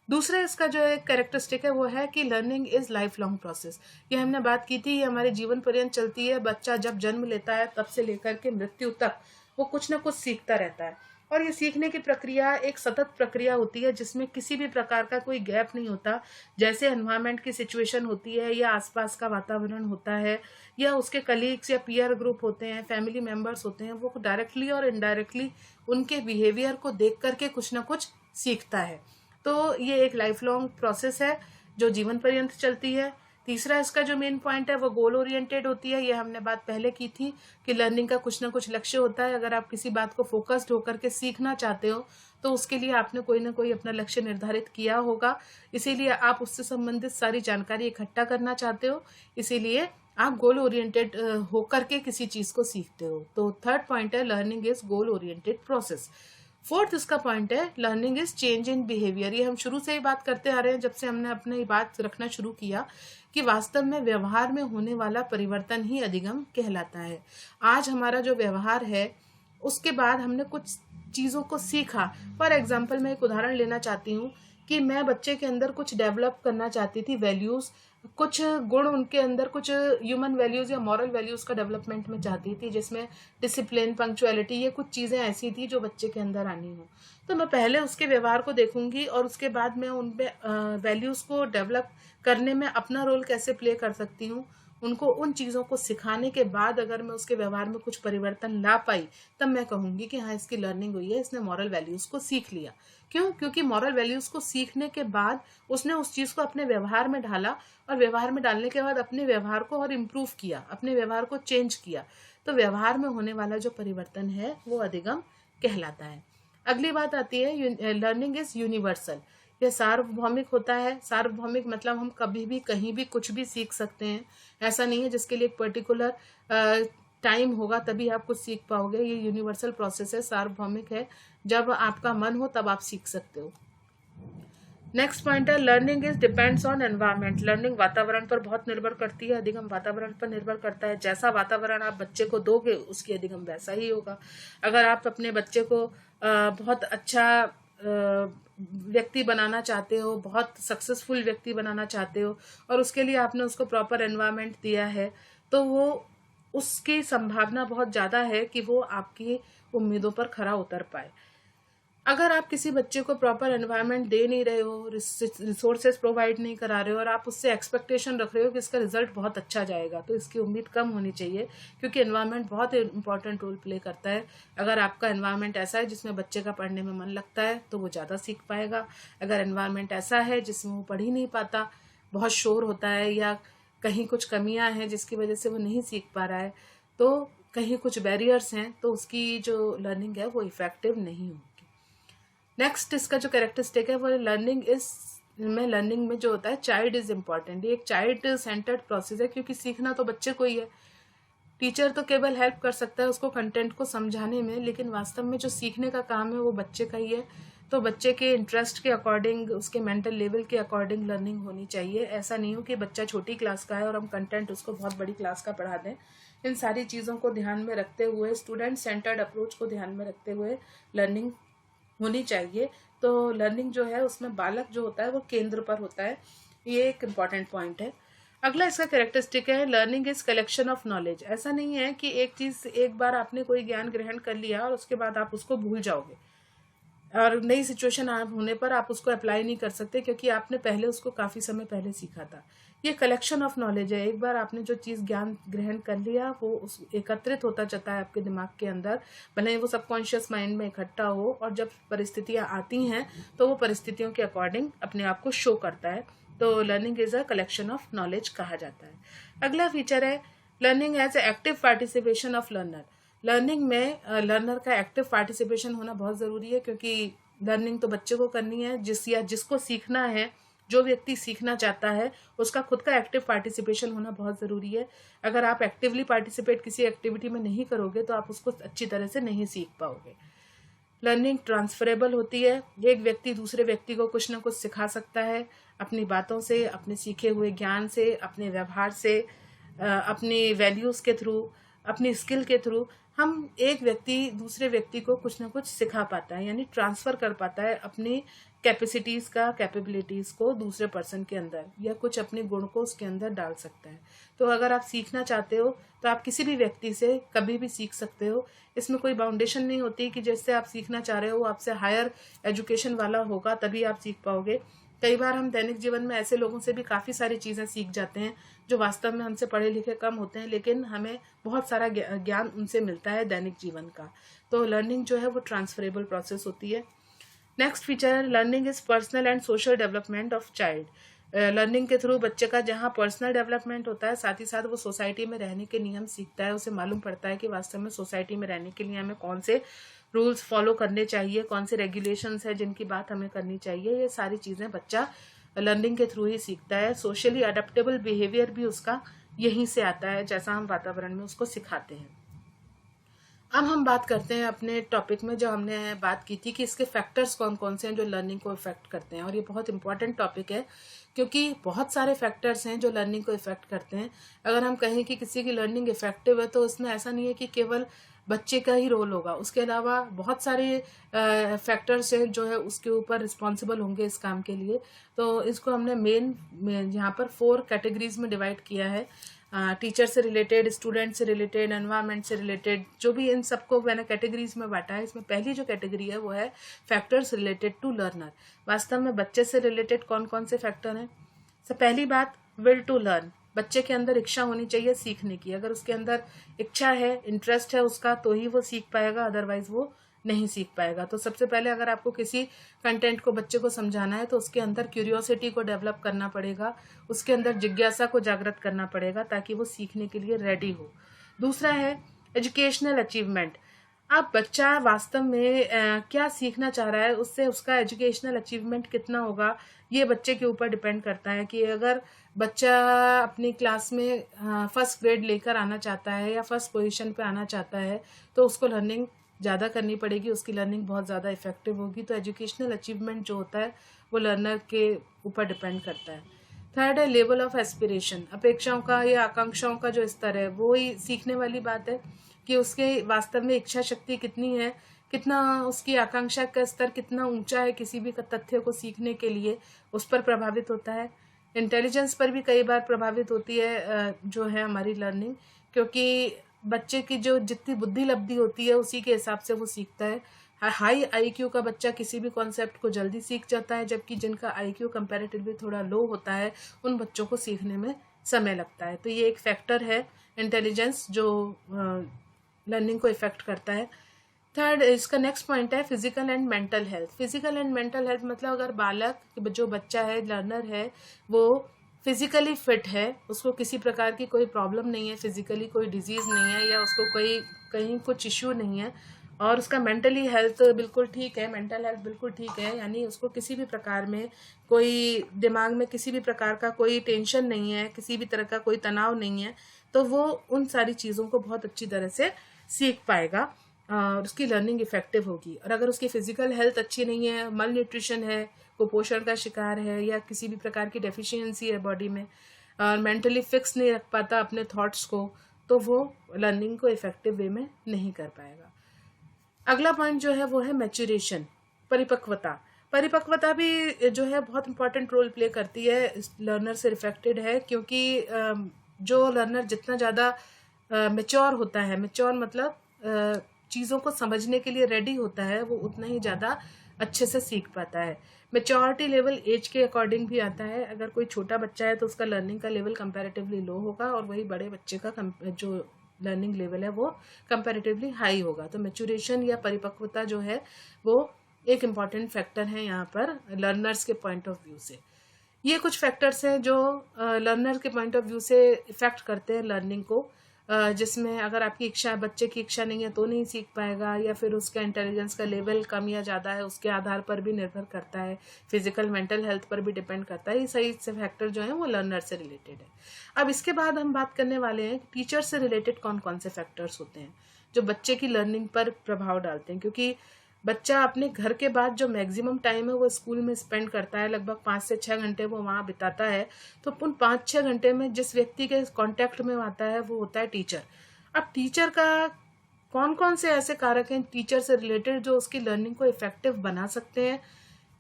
Speaker 1: दूसरा इसका जो एक कैरेक्टरिस्टिक है वो है कि learning is life long process. ये हमने बात की थी, ये हमारे जीवन पर्यंत चलती है। बच्चा जब जन्म लेता है तब से लेकर के मृत्यु तक वो कुछ ना कुछ सीखता रहता है, और ये सीखने की प्रक्रिया एक सतत प्रक्रिया होती है जिसमें किसी भी प्रकार का कोई गैप नहीं होता। जैसे एनवायरनमेंट की सिचुएशन होती है या आसपास का वातावरण होता है या उसके कलीग्स या पीयर ग्रुप होते हैं, फैमिली मेंबर्स होते हैं, वो डायरेक्टली और इनडायरेक्टली उनके बिहेवियर को देख करके कुछ ना कुछ सीखता है। तो ये एक लाइफ लॉन्ग प्रोसेस है जो जीवन पर्यंत चलती है। तीसरा इसका जो मेन पॉइंट है वो गोल ओरिएंटेड होती है। ये हमने बात पहले की थी कि लर्निंग का कुछ ना कुछ लक्ष्य होता है। अगर आप किसी बात को फोकस्ड होकर के सीखना चाहते हो तो उसके लिए आपने कोई ना कोई अपना लक्ष्य निर्धारित किया होगा, इसीलिए आप उससे संबंधित सारी जानकारी इकट्ठा करना चाहते हो, इसीलिए आप गोल ओरिएंटेड होकर के किसी चीज को सीखते हो। तो थर्ड पॉइंट है learning is goal oriented process. Fourth इसका पॉइंट है learning is change in behaviour. ये हम शुरू से ही बात करते आ रहे हैं, जब से हमने अपनी बात रखना शुरू किया कि वास्तव में व्यवहार में होने वाला परिवर्तन ही अधिगम कहलाता है। आज हमारा जो व्यवहार है उसके बाद हमने कुछ चीजों को सीखा। फॉर एग्जाम्पल, मैं एक उदाहरण लेना चाहती हूँ कि मैं बच्चे के अंदर कुछ डेवलप करना चाहती थी, वैल्यूज, कुछ गुण उनके अंदर, कुछ ह्यूमन वैल्यूज या मॉरल वैल्यूज का डेवलपमेंट में चाहती थी, जिसमें डिसिप्लिन, पंक्चुअलिटी, ये कुछ चीजें ऐसी थी जो बच्चे के अंदर आनी हो। तो मैं पहले उसके व्यवहार को देखूंगी और उसके बाद मैं उनमें वैल्यूज को डेवलप करने में अपना रोल कैसे प्ले कर सकती हूँ, उनको उन चीज़ों को सिखाने के बाद अगर मैं उसके व्यवहार में कुछ परिवर्तन ला पाई तब मैं कहूँगी कि हाँ, इसकी लर्निंग हुई है, इसने मॉरल वैल्यूज़ को सीख लिया। क्यों? क्योंकि मॉरल वैल्यूज़ को सीखने के बाद उसने उस चीज़ को अपने व्यवहार में ढाला और व्यवहार में डालने के बाद अपने व्यवहार को और इम्प्रूव किया, अपने व्यवहार को चेंज किया। तो व्यवहार में होने वाला जो परिवर्तन है वो अधिगम कहलाता है। अगली बात आती है लर्निंग इज यूनिवर्सल। यह सार्वभौमिक होता है। सार्वभौमिक मतलब हम कभी भी कहीं भी कुछ भी सीख सकते हैं। ऐसा नहीं है जिसके लिए एक पर्टिकुलर टाइम होगा तभी आप कुछ सीख पाओगे। ये यूनिवर्सल प्रोसेस है, सार्वभौमिक है। जब आपका मन हो तब आप सीख सकते हो। नेक्स्ट पॉइंट है learning is depends on environment. Learning वातावरण पर बहुत निर्भर करती है, अधिगम वातावरण पर निर्भर करता है। जैसा वातावरण आप बच्चे को दोगे उसकी अधिगम वैसा ही होगा। अगर आप अपने बच्चे को बहुत अच्छा व्यक्ति बनाना चाहते हो, बहुत सक्सेसफुल व्यक्ति बनाना चाहते हो और उसके लिए आपने उसको प्रॉपर एनवायरनमेंट दिया है, तो वो उसकी संभावना बहुत ज़्यादा है कि वो आपकी उम्मीदों पर खरा उतर पाए। अगर आप किसी बच्चे को प्रॉपर एनवायरनमेंट दे नहीं रहे हो, रिसोर्सेज प्रोवाइड नहीं करा रहे हो और आप उससे एक्सपेक्टेशन रख रहे हो कि इसका रिजल्ट बहुत अच्छा जाएगा, तो इसकी उम्मीद कम होनी चाहिए, क्योंकि एनवायरनमेंट बहुत इंपॉर्टेंट रोल प्ले करता है। अगर आपका एनवायरनमेंट ऐसा है जिसमें बच्चे का पढ़ने में मन लगता है तो वो ज़्यादा सीख पाएगा। अगर एनवायरनमेंट ऐसा है जिसमें वो पढ़ ही नहीं पाता, बहुत शोर होता है या कहीं कुछ कमियां हैं जिसकी वजह से वो नहीं सीख पा रहा है, तो कहीं कुछ बैरियर्स हैं, तो उसकी जो लर्निंग है वो इफेक्टिव नहीं होगी। नेक्स्ट इसका जो कैरेक्टरिस्टिक है वो लर्निंग इज में लर्निंग में जो होता है चाइल्ड इज इम्पॉर्टेंट। ये एक चाइल्ड सेंटर्ड प्रोसेस है, क्योंकि सीखना तो बच्चे को ही है। टीचर तो केवल हेल्प कर सकता है उसको कंटेंट को समझाने में, लेकिन वास्तव में जो सीखने का काम है वो बच्चे का ही है। तो बच्चे के इंटरेस्ट के अकॉर्डिंग, उसके मेंटल लेवल के अकॉर्डिंग लर्निंग होनी चाहिए। ऐसा नहीं हो कि बच्चा छोटी क्लास का है और हम कंटेंट उसको बहुत बड़ी क्लास का पढ़ा दें। इन सारी चीज़ों को ध्यान में रखते हुए, स्टूडेंट सेंटर्ड अप्रोच को ध्यान में रखते हुए लर्निंग होनी चाहिए। तो लर्निंग जो है उसमें बालक जो होता है वो केंद्र पर होता है। ये एक इम्पॉर्टेंट पॉइंट है। अगला इसका कैरेक्टरिस्टिक है learning is collection of knowledge. ऐसा नहीं है कि एक चीज़, एक बार आपने कोई ज्ञान ग्रहण कर लिया और उसके बाद आप उसको भूल जाओगे और नई सिचुएशन होने पर आप उसको अप्लाई नहीं कर सकते, क्योंकि आपने पहले उसको काफ़ी समय पहले सीखा था। ये कलेक्शन ऑफ नॉलेज है। एक बार आपने जो चीज़ ज्ञान ग्रहण कर लिया वो उस एकत्रित होता जाता है आपके दिमाग के अंदर, भले ही वो सबकॉन्शियस माइंड में इकट्ठा हो, और जब परिस्थितियाँ आती हैं तो वो परिस्थितियों के अकॉर्डिंग अपने आप को शो करता है। तो learning is a collection of knowledge कहा जाता है। अगला फीचर है learning as a active participation of learner. Learning में लर्नर का एक्टिव पार्टिसिपेशन होना बहुत ज़रूरी है, क्योंकि लर्निंग तो बच्चे को करनी है। जिसको सीखना है, जो व्यक्ति सीखना चाहता है, उसका खुद का एक्टिव पार्टिसिपेशन होना बहुत ज़रूरी है। अगर आप एक्टिवली पार्टिसिपेट किसी एक्टिविटी में नहीं करोगे तो आप उसको अच्छी तरह से नहीं सीख पाओगे। लर्निंग ट्रांसफरेबल होती है। एक व्यक्ति दूसरे व्यक्ति को कुछ ना कुछ सिखा सकता है, अपनी बातों से, अपने सीखे हुए ज्ञान से, अपने व्यवहार से, अपनी वैल्यूज़ के थ्रू, अपनी स्किल के थ्रू हम एक व्यक्ति दूसरे व्यक्ति को कुछ ना कुछ सिखा पाता है, यानी ट्रांसफ़र कर पाता है अपनी कैपेसिटीज़ का, कैपेबिलिटीज़ को दूसरे पर्सन के अंदर, या कुछ अपने गुण को उसके अंदर डाल सकता है। तो अगर आप सीखना चाहते हो तो आप किसी भी व्यक्ति से कभी भी सीख सकते हो। इसमें कोई बाउंडेशन नहीं होती कि जैसे आप सीखना चाह रहे हो वो आपसे हायर एजुकेशन वाला होगा तभी आप सीख पाओगे। कई बार हम दैनिक जीवन में ऐसे लोगों से भी काफ़ी सारी चीज़ें सीख जाते हैं जो वास्तव में हमसे पढ़े लिखे कम होते हैं, लेकिन हमें बहुत सारा ज्ञान उनसे मिलता है दैनिक जीवन का। तो लर्निंग जो है वो ट्रांसफरेबल प्रोसेस होती है। नेक्स्ट फीचर है learning is personal and social development of child. Learning के थ्रू बच्चे का जहाँ पर्सनल डेवलपमेंट होता है, साथ ही साथ वो सोसाइटी में रहने के नियम सीखता है। उसे मालूम पड़ता है कि वास्तव में सोसाइटी में रहने के लिए हमें कौन से रूल्स फॉलो करने चाहिए, कौन से रेगुलेशंस है जिनकी बात हमें करनी चाहिए। ये सारी चीज़ें बच्चा लर्निंग के थ्रू ही सीखता है। सोशली अडेप्टेबल बिहेवियर भी उसका यहीं से आता है, जैसा हम वातावरण में उसको सिखाते हैं। अब हम बात करते हैं अपने टॉपिक में, जो हमने बात की थी कि इसके फैक्टर्स कौन कौन से हैं जो लर्निंग को इफेक्ट करते हैं। और ये बहुत इंपॉर्टेंट टॉपिक है, क्योंकि बहुत सारे फैक्टर्स हैं जो लर्निंग को इफेक्ट करते हैं। अगर हम कहें कि किसी की लर्निंग इफेक्टिव है तो इसमें ऐसा नहीं है कि केवल बच्चे का ही रोल होगा, उसके अलावा बहुत सारे फैक्टर्स हैं जो है उसके ऊपर रिस्पॉन्सिबल होंगे इस काम के लिए। तो इसको हमने मेन यहाँ पर 4 कैटेगरीज में डिवाइड किया है। टीचर से रिलेटेड, स्टूडेंट से रिलेटेड, एनवायरनमेंट से रिलेटेड, जो भी इन सबको मैंने कैटेगरीज में बांटा है। इसमें पहली जो कैटेगरी है वो है फैक्टर्स रिलेटेड टू लर्नर। वास्तव में बच्चे से रिलेटेड कौन कौन से फैक्टर हैं? तो पहली बात, विल टू लर्न। बच्चे के अंदर इच्छा होनी चाहिए सीखने की। अगर उसके अंदर इच्छा है, इंटरेस्ट है उसका, तो ही वो सीख पाएगा, अदरवाइज वो नहीं सीख पाएगा। तो सबसे पहले अगर आपको किसी कंटेंट को बच्चे को समझाना है तो उसके अंदर क्यूरियोसिटी को डेवलप करना पड़ेगा, उसके अंदर जिज्ञासा को जागृत करना पड़ेगा, ताकि वो सीखने के लिए रेडी हो। दूसरा है एजुकेशनल अचीवमेंट। अब बच्चा वास्तव में क्या सीखना चाह रहा है, उससे उसका एजुकेशनल अचीवमेंट कितना होगा, ये बच्चे के ऊपर डिपेंड करता है। कि अगर बच्चा अपनी क्लास में फर्स्ट ग्रेड लेकर आना चाहता है या फर्स्ट पोजीशन पे आना चाहता है तो उसको लर्निंग ज़्यादा करनी पड़ेगी, उसकी लर्निंग बहुत ज़्यादा इफेक्टिव होगी। तो एजुकेशनल अचीवमेंट जो होता है वो लर्नर के ऊपर डिपेंड करता है। थर्ड है लेवल ऑफ एस्पिरेशन। अपेक्षाओं का या आकांक्षाओं का जो स्तर है वो ही सीखने वाली बात है कि उसके वास्तव में इच्छा शक्ति कितनी है, कितना उसकी आकांक्षा का स्तर कितना ऊंचा है किसी भी तथ्य को सीखने के लिए, उस पर प्रभावित होता है। इंटेलिजेंस पर भी कई बार प्रभावित होती है जो है हमारी लर्निंग, क्योंकि बच्चे की जो जितनी बुद्धि लब्धि होती है उसी के हिसाब से वो सीखता है। हाई आईक्यू का बच्चा किसी भी कॉन्सेप्ट को जल्दी सीख जाता है, जबकि जिनका आईक्यू कंपैरेटिवली थोड़ा लो होता है उन बच्चों को सीखने में समय लगता है। तो ये एक फैक्टर है इंटेलिजेंस जो लर्निंग को इफेक्ट करता है। थर्ड, इसका नेक्स्ट पॉइंट है physical and mental health. Physical and mental health मतलब अगर बालक जो बच्चा है, लर्नर है, वो फिजिकली फिट है, उसको किसी प्रकार की कोई प्रॉब्लम नहीं है, फिजिकली कोई डिजीज़ नहीं है या उसको कोई कहीं कुछ इश्यू नहीं है, और उसका मेंटली हेल्थ बिल्कुल ठीक है, मेंटल हेल्थ बिल्कुल ठीक है, यानी उसको किसी भी प्रकार में कोई दिमाग में किसी भी प्रकार का कोई टेंशन नहीं है, किसी भी तरह का कोई तनाव नहीं है, तो वो उन सारी चीज़ों को बहुत अच्छी तरह से सीख पाएगा और उसकी लर्निंग इफेक्टिव होगी। और अगर उसकी फिजिकल हेल्थ अच्छी नहीं है, मल न्यूट्रिशन है, कुपोषण का शिकार है या किसी भी प्रकार की डेफिशिएंसी है बॉडी में, और मेंटली फिक्स नहीं रख पाता अपने थॉट्स को, तो वो लर्निंग को इफेक्टिव वे में नहीं कर पाएगा। अगला पॉइंट जो है वो है मैच्योरेशन, परिपक्वता। परिपक्वता भी जो है बहुत इंपॉर्टेंट रोल प्ले करती है, लर्नर से रिफ्लेक्टेड है, क्योंकि जो लर्नर जितना ज़्यादा मेच्योर होता है, मेच्योर मतलब चीज़ों को समझने के लिए रेडी होता है, वो उतना ही ज़्यादा अच्छे से सीख पाता है। मेच्योरिटी लेवल एज के अकॉर्डिंग भी आता है। अगर कोई छोटा बच्चा है तो उसका लर्निंग का लेवल कंपैरेटिवली लो होगा, और वही बड़े बच्चे का जो लर्निंग लेवल है वो कंपैरेटिवली हाई होगा। तो मैच्योरेशन या परिपक्वता जो है वो एक इम्पॉर्टेंट फैक्टर है यहाँ पर लर्नर्स के पॉइंट ऑफ व्यू से। ये कुछ फैक्टर्स हैं जो लर्नर के पॉइंट ऑफ व्यू से इफेक्ट करते हैं लर्निंग को, जिसमें अगर आपकी इच्छा, बच्चे की इच्छा नहीं है तो नहीं सीख पाएगा, या फिर उसका इंटेलिजेंस का लेवल कम या ज़्यादा है, उसके आधार पर भी निर्भर करता है, फिजिकल मेंटल हेल्थ पर भी डिपेंड करता है। ये सही से फैक्टर जो है वो लर्नर से रिलेटेड है। अब इसके बाद हम बात करने वाले हैं कि टीचर से रिलेटेड कौन कौन से फैक्टर्स होते हैं जो बच्चे की लर्निंग पर प्रभाव डालते हैं, क्योंकि बच्चा अपने घर के बाद जो मैक्सिमम टाइम है वो स्कूल में स्पेंड करता है, लगभग 5 से 6 घंटे वो वहाँ बिताता है। तो उन 5-6 घंटे में जिस व्यक्ति के कांटेक्ट में आता है वो होता है टीचर। अब टीचर का कौन कौन से ऐसे कारक हैं टीचर से रिलेटेड जो उसकी लर्निंग को इफेक्टिव बना सकते हैं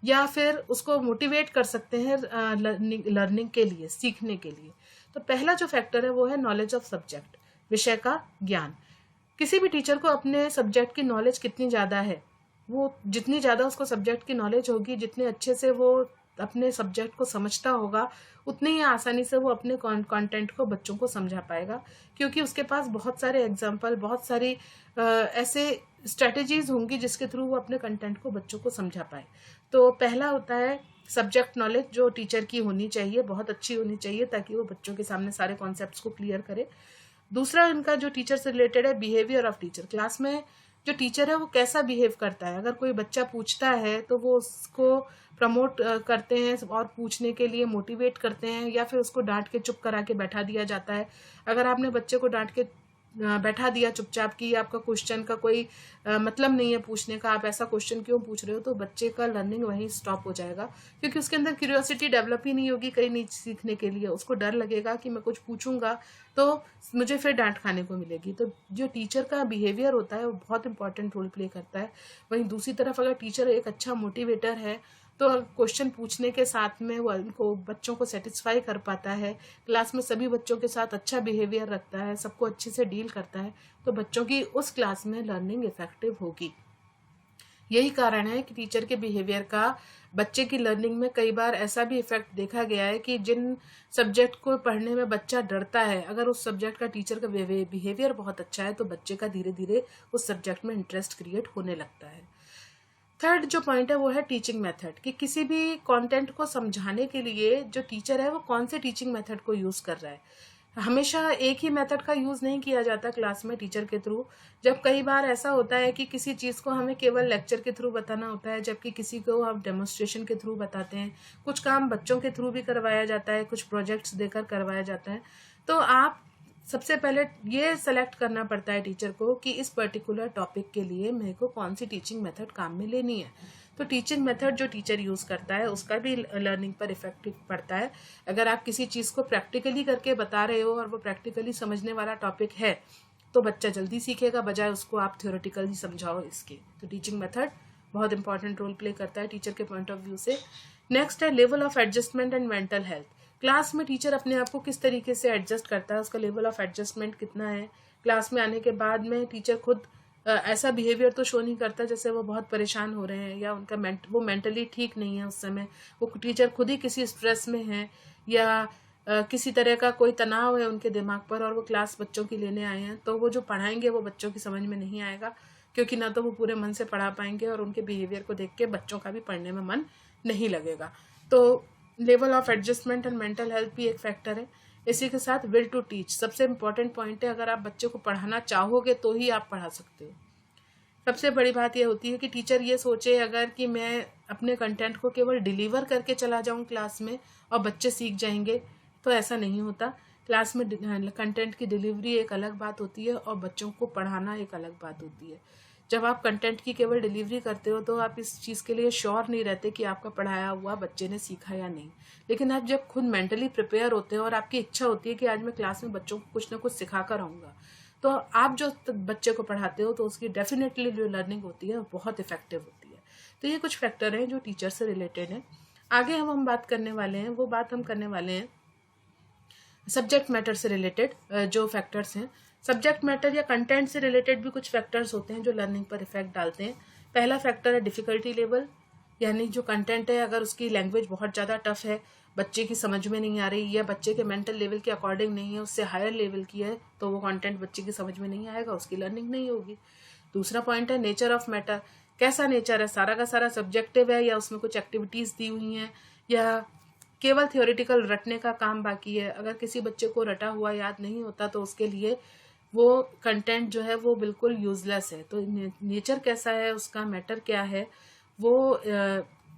Speaker 1: या फिर उसको मोटिवेट कर सकते हैं लर्निंग के लिए, सीखने के लिए। तो पहला जो फैक्टर है वो है नॉलेज ऑफ सब्जेक्ट, विषय का ज्ञान। किसी भी टीचर को अपने सब्जेक्ट की नॉलेज कितनी ज़्यादा है, वो जितनी ज़्यादा उसको सब्जेक्ट की नॉलेज होगी, जितने अच्छे से वो अपने सब्जेक्ट को समझता होगा, उतनी ही आसानी से वो अपने कंटेंट को बच्चों को समझा पाएगा, क्योंकि उसके पास बहुत सारे एग्जाम्पल, बहुत सारी ऐसे स्ट्रेटेजीज होंगी जिसके थ्रू वो अपने कंटेंट को बच्चों को समझा पाए। तो पहला होता है सब्जेक्ट नॉलेज, जो टीचर की होनी चाहिए, बहुत अच्छी होनी चाहिए, ताकि वो बच्चों के सामने सारे कॉन्सेप्ट्स को क्लियर करे। दूसरा इनका जो टीचर से रिलेटेड है, बिहेवियर ऑफ टीचर। क्लास में जो टीचर है वो कैसा बिहेव करता है, अगर कोई बच्चा पूछता है तो वो उसको प्रमोट करते हैं और पूछने के लिए मोटिवेट करते हैं, या फिर उसको डांट के चुप करा के बैठा दिया जाता है। अगर आपने बच्चे को डांट के बैठा दिया चुपचाप कि आपका क्वेश्चन का कोई मतलब नहीं है पूछने का, आप ऐसा क्वेश्चन क्यों पूछ रहे हो, तो बच्चे का लर्निंग वहीं स्टॉप हो जाएगा, क्योंकि उसके अंदर क्यूरियोसिटी डेवलप ही नहीं होगी कहीं नहीं सीखने के लिए। उसको डर लगेगा कि मैं कुछ पूछूंगा तो मुझे फिर डांट खाने को मिलेगी। तो जो टीचर का बिहेवियर होता है वो बहुत इंपॉर्टेंट रोल प्ले करता है। वहीं दूसरी तरफ अगर टीचर एक अच्छा मोटिवेटर है तो क्वेश्चन पूछने के साथ में वो उनको बच्चों को सेटिस्फाई कर पाता है, क्लास में सभी बच्चों के साथ अच्छा बिहेवियर रखता है, सबको अच्छे से डील करता है, तो बच्चों की उस क्लास में लर्निंग इफेक्टिव होगी। यही कारण है कि टीचर के बिहेवियर का बच्चे की लर्निंग में कई बार ऐसा भी इफेक्ट देखा गया है कि जिन सब्जेक्ट को पढ़ने में बच्चा डरता है, अगर उस सब्जेक्ट का टीचर का बिहेवियर बहुत अच्छा है तो बच्चे का धीरे धीरे उस सब्जेक्ट में इंटरेस्ट क्रिएट होने लगता है। थर्ड जो पॉइंट है वो है टीचिंग मेथड, कि किसी भी कंटेंट को समझाने के लिए जो टीचर है वो कौन से टीचिंग मेथड को यूज कर रहा है। हमेशा एक ही मेथड का यूज नहीं किया जाता क्लास में टीचर के थ्रू। जब कई बार ऐसा होता है कि किसी चीज को हमें केवल लेक्चर के थ्रू बताना होता है, जबकि किसी को हम डेमोन्स्ट्रेशन के थ्रू बताते हैं, कुछ काम बच्चों के थ्रू भी करवाया जाता है, कुछ प्रोजेक्ट्स देकर करवाया जाता है। तो आप सबसे पहले ये सेलेक्ट करना पड़ता है टीचर को कि इस पर्टिकुलर टॉपिक के लिए मेरे को कौन सी टीचिंग मेथड काम में लेनी है। तो टीचिंग मेथड जो टीचर यूज करता है उसका भी लर्निंग पर इफेक्ट पड़ता है। अगर आप किसी चीज को प्रैक्टिकली करके बता रहे हो और वो प्रैक्टिकली समझने वाला टॉपिक है तो बच्चा जल्दी सीखेगा, बजाय उसको आप थ्योरेटिकली समझाओ इसके। तो टीचिंग मेथड बहुत इंपॉर्टेंट रोल प्ले करता है टीचर के पॉइंट ऑफ व्यू से। नेक्स्ट है level of adjustment and mental health. Class में टीचर अपने आप को किस तरीके से एडजस्ट करता है, उसका लेवल ऑफ एडजस्टमेंट कितना है। क्लास में आने के बाद में टीचर खुद ऐसा बिहेवियर तो शो नहीं करता जैसे वो बहुत परेशान हो रहे हैं या उनका वो मेंटली ठीक नहीं है उस समय, वो टीचर खुद ही किसी स्ट्रेस में है या किसी तरह का कोई तनाव है उनके दिमाग पर और वो क्लास बच्चों की लेने आए हैं, तो वो जो पढ़ाएंगे वो बच्चों की समझ में नहीं आएगा, क्योंकि ना तो वो पूरे मन से पढ़ा पाएंगे और उनके बिहेवियर को देख के बच्चों का भी पढ़ने में मन नहीं लगेगा। तो level of adjustment and mental health भी एक फैक्टर है। इसी के साथ विल टू टीच सबसे इम्पोर्टेंट पॉइंट है। अगर आप बच्चे को पढ़ाना चाहोगे तो ही आप पढ़ा सकते हो। सबसे बड़ी बात ये होती है कि टीचर ये सोचे अगर कि मैं अपने कंटेंट को केवल डिलीवर करके चला जाऊं क्लास में और बच्चे सीख जाएंगे, तो ऐसा नहीं होता। क्लास में कंटेंट की डिलीवरी एक अलग बात होती है और बच्चों को पढ़ाना एक अलग बात होती है। जब आप कंटेंट की केवल डिलीवरी करते हो तो आप इस चीज़ के लिए श्योर नहीं रहते कि आपका पढ़ाया हुआ बच्चे ने सीखा या नहीं। लेकिन आप जब खुद मेंटली प्रिपेयर होते हो और आपकी इच्छा होती है कि आज मैं क्लास में बच्चों को कुछ ना कुछ सिखा कर आऊँगा, तो आप जो बच्चे को पढ़ाते हो तो उसकी डेफिनेटली जो लर्निंग होती है वो बहुत इफेक्टिव होती है। तो ये कुछ फैक्टर हैं जो टीचर से रिलेटेड हैं। आगे हम बात करने वाले हैं, वो बात हम करने वाले हैं सब्जेक्ट मैटर से रिलेटेड जो फैक्टर्स हैं। सब्जेक्ट मैटर या कंटेंट से रिलेटेड भी कुछ फैक्टर्स होते हैं जो लर्निंग पर इफेक्ट डालते हैं। पहला फैक्टर है डिफिकल्टी लेवल, यानी जो कंटेंट है अगर उसकी लैंग्वेज बहुत ज़्यादा टफ है, बच्चे की समझ में नहीं आ रही या बच्चे के मेंटल लेवल के अकॉर्डिंग नहीं है, उससे हायर लेवल की है, तो वो कंटेंट बच्चे की समझ में नहीं आएगा, उसकी लर्निंग नहीं होगी। दूसरा पॉइंट है नेचर ऑफ मैटर, कैसा नेचर है, सारा का सारा सब्जेक्टिव है या उसमें कुछ एक्टिविटीज़ दी हुई हैं या केवल थियोरेटिकल रटने का काम बाकी है। अगर किसी बच्चे को रटा हुआ याद नहीं होता तो उसके लिए वो कंटेंट जो है वो बिल्कुल यूजलेस है। तो नेचर कैसा है उसका, मैटर क्या है, वो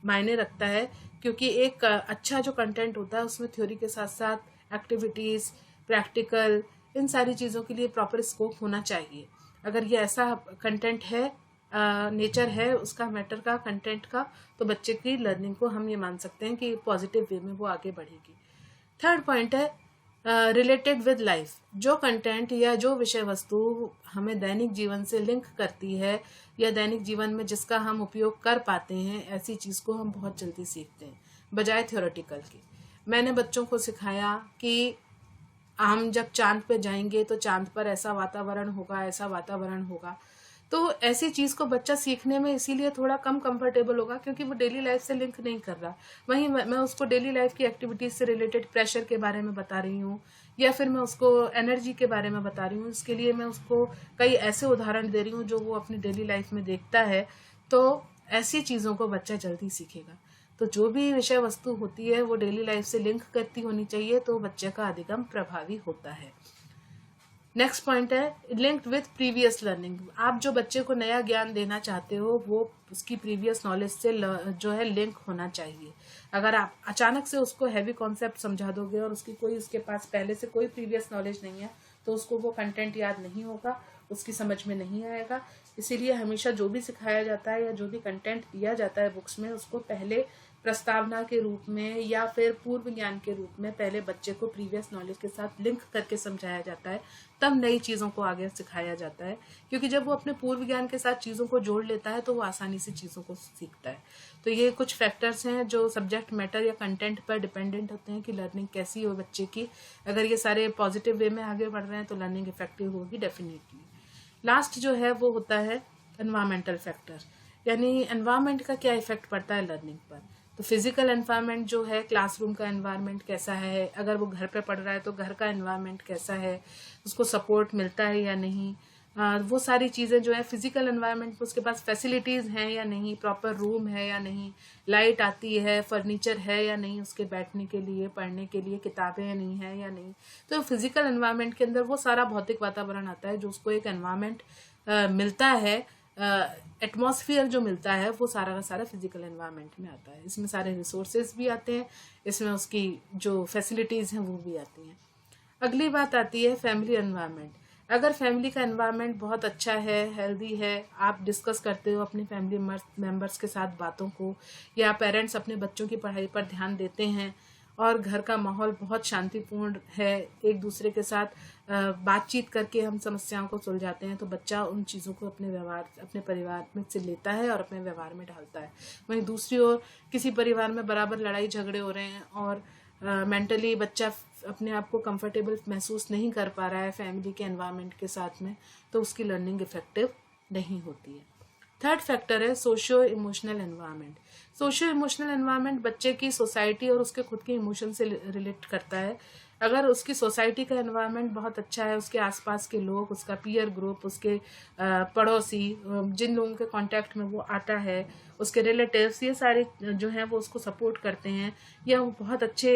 Speaker 1: मायने रखता है, क्योंकि एक अच्छा जो कंटेंट होता है उसमें थ्योरी के साथ साथ एक्टिविटीज़, प्रैक्टिकल, इन सारी चीज़ों के लिए प्रॉपर स्कोप होना चाहिए। अगर ये ऐसा कंटेंट है, नेचर है उसका, मैटर का, कंटेंट का, तो बच्चे की लर्निंग को हम ये मान सकते हैं कि पॉजिटिव वे में वो आगे बढ़ेगी। थर्ड पॉइंट है रिलेटेड विद लाइफ, जो कंटेंट या जो विषय वस्तु हमें दैनिक जीवन से लिंक करती है या दैनिक जीवन में जिसका हम उपयोग कर पाते हैं, ऐसी चीज़ को हम बहुत जल्दी सीखते हैं बजाय थ्योरेटिकल के। मैंने बच्चों को सिखाया कि हम जब चांद पे जाएंगे तो चांद पर ऐसा वातावरण होगा, ऐसा वातावरण होगा, तो ऐसी चीज़ को बच्चा सीखने में इसीलिए थोड़ा कम कंफर्टेबल होगा क्योंकि वो डेली लाइफ से लिंक नहीं कर रहा। वहीं मैं उसको डेली लाइफ की एक्टिविटीज़ से रिलेटेड प्रेशर के बारे में बता रही हूँ या फिर मैं उसको एनर्जी के बारे में बता रही हूँ, इसके लिए मैं उसको कई ऐसे उदाहरण दे रही हूँ जो वो अपनी डेली लाइफ में देखता है, तो ऐसी चीज़ों को बच्चा जल्दी सीखेगा। तो जो भी विषय वस्तु होती है वो डेली लाइफ से लिंक करती होनी चाहिए, तो बच्चे का अधिगम प्रभावी होता है। नेक्स्ट पॉइंट है लिंक्ड विथ प्रीवियस लर्निंग। आप जो बच्चे को नया ज्ञान देना चाहते हो वो उसकी प्रीवियस नॉलेज से जो है लिंक होना चाहिए। अगर आप अचानक से उसको हैवी कॉन्सेप्ट समझा दोगे और उसके पास पहले से कोई प्रीवियस नॉलेज नहीं है, तो उसको वो कंटेंट याद नहीं होगा, उसकी समझ में नहीं आएगा। इसीलिए हमेशा जो भी सिखाया जाता है या जो भी कंटेंट दिया जाता है बुक्स में, उसको पहले प्रस्तावना के रूप में या फिर पूर्व ज्ञान के रूप में पहले बच्चे को प्रीवियस नॉलेज के साथ लिंक करके समझाया जाता है, तब नई चीज़ों को आगे सिखाया जाता है। क्योंकि जब वो अपने पूर्व ज्ञान के साथ चीज़ों को जोड़ लेता है तो वो आसानी से चीज़ों को सीखता है। तो ये कुछ फैक्टर्स हैं जो सब्जेक्ट मैटर या कंटेंट पर डिपेंडेंट होते हैं कि लर्निंग कैसी हो बच्चे की। अगर ये सारे पॉजिटिव वे में आगे बढ़ रहे हैं तो लर्निंग इफेक्टिव होगी डेफिनेटली। लास्ट जो है वो होता है एनवायरमेंटल फैक्टर, यानी एनवायरमेंट का क्या इफेक्ट पड़ता है लर्निंग पर। तो फिजिकल एनवायरनमेंट जो है, क्लासरूम का एनवायरनमेंट कैसा है, अगर वो घर पे पढ़ रहा है तो घर का एनवायरनमेंट कैसा है, उसको सपोर्ट मिलता है या नहीं, वो सारी चीज़ें जो है फिजिकल एनवायरनमेंट में उसके पास फैसिलिटीज़ हैं या नहीं, प्रॉपर रूम है या नहीं, लाइट आती है, फर्नीचर है या नहीं, उसके बैठने के लिए, पढ़ने के लिए किताबें नहीं है या नहीं। तो फिजिकल एनवायरनमेंट के अंदर वो सारा भौतिक वातावरण आता है जो उसको एक एनवायरनमेंट मिलता है, एटमॉस्फेयर जो मिलता है वो सारा का सारा फिजिकल एनवायरनमेंट में आता है। इसमें सारे रिसोर्सेज भी आते हैं, इसमें उसकी जो फैसिलिटीज़ हैं वो भी आती हैं। अगली बात आती है फैमिली एनवायरनमेंट। अगर फैमिली का एनवायरनमेंट बहुत अच्छा है, हेल्दी है, आप डिस्कस करते हो अपने फैमिली मेम्बर्स के साथ बातों को, या पेरेंट्स अपने बच्चों की पढ़ाई पर ध्यान देते हैं और घर का माहौल बहुत शांतिपूर्ण है, एक दूसरे के साथ बातचीत करके हम समस्याओं को सुलझाते हैं, तो बच्चा उन चीज़ों को अपने परिवार में से लेता है और अपने व्यवहार में ढालता है। वहीं दूसरी ओर किसी परिवार में बराबर लड़ाई झगड़े हो रहे हैं और मेंटली बच्चा अपने आप को कंफर्टेबल महसूस नहीं कर पा रहा है फैमिली के एनवायरनमेंट के साथ में, तो उसकी लर्निंग इफेक्टिव नहीं होती है। थर्ड फैक्टर है socio emotional environment. Socio emotional environment बच्चे की सोसाइटी और उसके खुद के इमोशन से रिलेट करता है। अगर उसकी सोसाइटी का एनवायरनमेंट बहुत अच्छा है, उसके आसपास के लोग, उसका पीयर ग्रुप, उसके पड़ोसी, जिन लोगों के कांटेक्ट में वो आता है, उसके रिलेटिव्स, ये सारे जो हैं वो उसको सपोर्ट करते हैं या वो बहुत अच्छे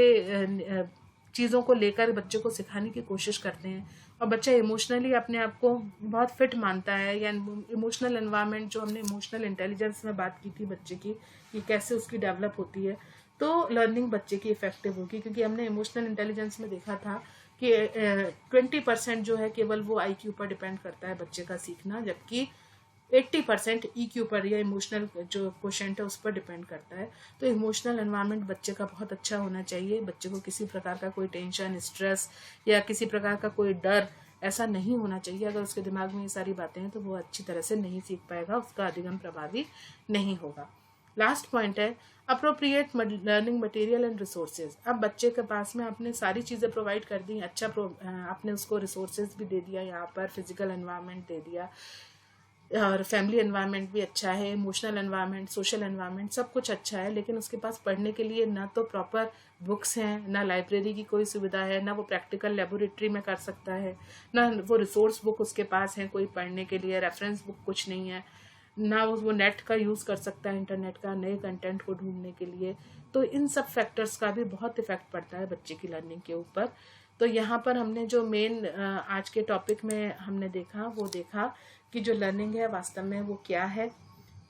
Speaker 1: चीज़ों को लेकर बच्चे को सिखाने की कोशिश करते हैं, और बच्चा इमोशनली अपने आप को बहुत फिट मानता है, या इमोशनल एनवायरनमेंट, जो हमने इमोशनल इंटेलिजेंस में बात की थी बच्चे की कि कैसे उसकी डेवलप होती है, तो लर्निंग बच्चे की इफेक्टिव होगी। क्योंकि हमने इमोशनल इंटेलिजेंस में देखा था कि 20% जो है केवल वो IQ पर डिपेंड करता है बच्चे का सीखना, जबकि 80% EQ पर या इमोशनल जो क्वोशेंट है उस पर डिपेंड करता है। तो इमोशनल एनवायरनमेंट बच्चे का बहुत अच्छा होना चाहिए। बच्चे को किसी प्रकार का कोई टेंशन, स्ट्रेस या किसी प्रकार का कोई डर ऐसा नहीं होना चाहिए। अगर उसके दिमाग में ये सारी बातें हैं तो वो अच्छी तरह से नहीं सीख पाएगा, उसका अधिगम प्रभावी नहीं होगा। लास्ट पॉइंट है appropriate learning material and resources. अब बच्चे के पास में आपने सारी चीज़ें प्रोवाइड कर दी, अच्छा आपने उसको रिसोर्सेज भी दे दिया, यहाँ पर फिजिकल एनवायरनमेंट दे दिया, और फैमिली एनवायरनमेंट भी अच्छा है, इमोशनल एनवायरनमेंट, सोशल एनवायरनमेंट, सब कुछ अच्छा है, लेकिन उसके पास पढ़ने के लिए ना तो प्रॉपर बुक्स हैं, ना लाइब्रेरी की कोई सुविधा है, ना वो प्रैक्टिकल लेबोरेटरी में कर सकता है, ना वो रिसोर्स बुक उसके पास है कोई पढ़ने के लिए, रेफरेंस बुक कुछ नहीं है, ना वो नेट का यूज़ कर सकता है, इंटरनेट का नए कंटेंट को ढूंढने के लिए। तो इन सब फैक्टर्स का भी बहुत इफेक्ट पड़ता है बच्चे की लर्निंग के ऊपर। तो यहाँ पर हमने जो मेन आज के टॉपिक में हमने देखा वो देखा कि जो लर्निंग है वास्तव में वो क्या है,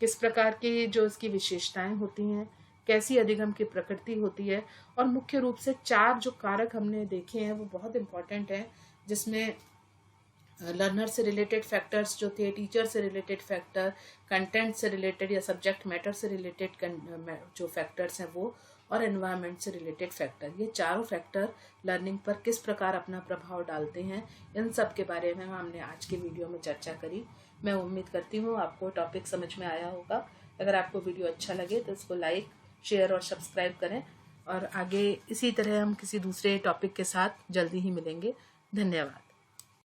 Speaker 1: किस प्रकार की जो इसकी विशेषताएं होती हैं, कैसी अधिगम की प्रकृति होती है, और मुख्य रूप से 4 जो कारक हमने देखे हैं वो बहुत इंपॉर्टेंट हैं, जिसमें लर्नर से रिलेटेड फैक्टर्स जो थे, टीचर से रिलेटेड फैक्टर, कंटेंट से रिलेटेड या सब्जेक्ट मैटर से रिलेटेड जो फैक्टर्स हैं वो, और एनवायरनमेंट से रिलेटेड फैक्टर, ये चारों फैक्टर लर्निंग पर किस प्रकार अपना प्रभाव डालते हैं, इन सब के बारे में हमने आज के वीडियो में चर्चा करी। मैं उम्मीद करती हूँ आपको टॉपिक समझ में आया होगा। अगर आपको वीडियो अच्छा लगे तो इसको लाइक, शेयर और सब्सक्राइब करें, और आगे इसी तरह हम किसी दूसरे टॉपिक के साथ जल्दी ही मिलेंगे। धन्यवाद।